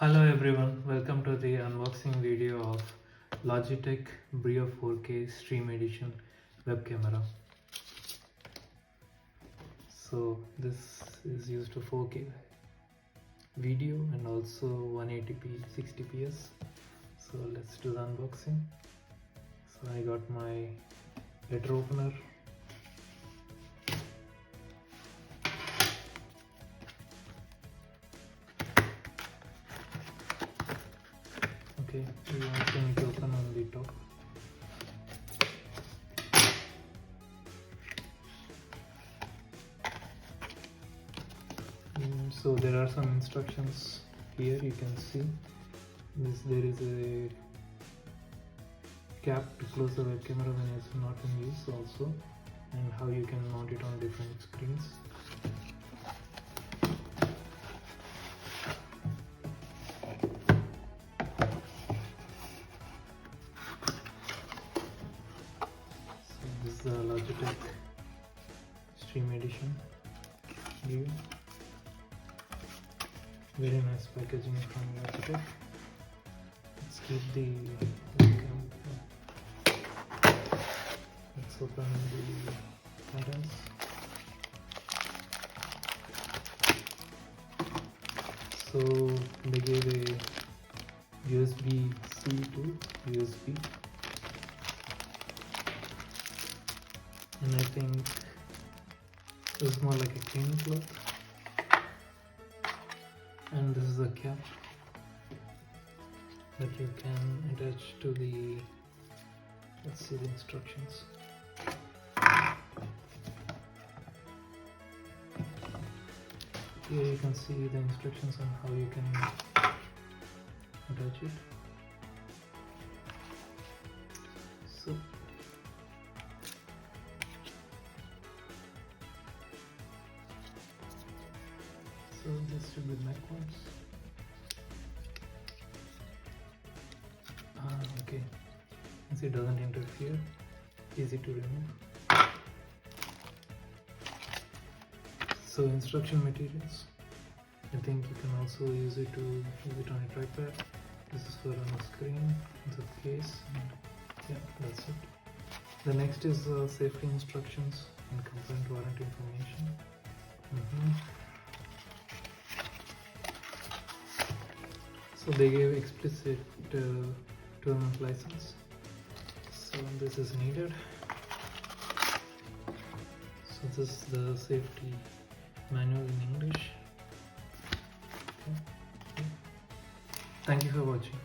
Hello everyone, welcome to the unboxing video of Logitech BRIO 4K Stream Edition web camera. So this is used to 4K video and also 180p 60ps. So let's do the unboxing. So I got my letter opener. Okay, we also need to open on the top. So there are some instructions here. You can see there is a cap to close the web camera when it's not in use also, and how you can mount it on different screens. This is the Logitech Stream Edition BRIO. Very nice packaging from Logitech. Let's keep the webcam. Let's open the contents. So they gave a USB-C to USB. And I think this is more like a cleaning cloth. And this is a cap that you can attach to the, let's see the instructions. Here you can see the instructions on how you can attach it. So this should be backwards. Okay, since it doesn't interfere, easy to remove. So instruction materials, I think you can also use it on a tripod. This is for on the screen, the case, and yeah, that's it. The next is safety instructions and component warranty information. So they gave explicit 12-month license, so this is needed. So this is the safety manual in English. Okay. Thank you for watching.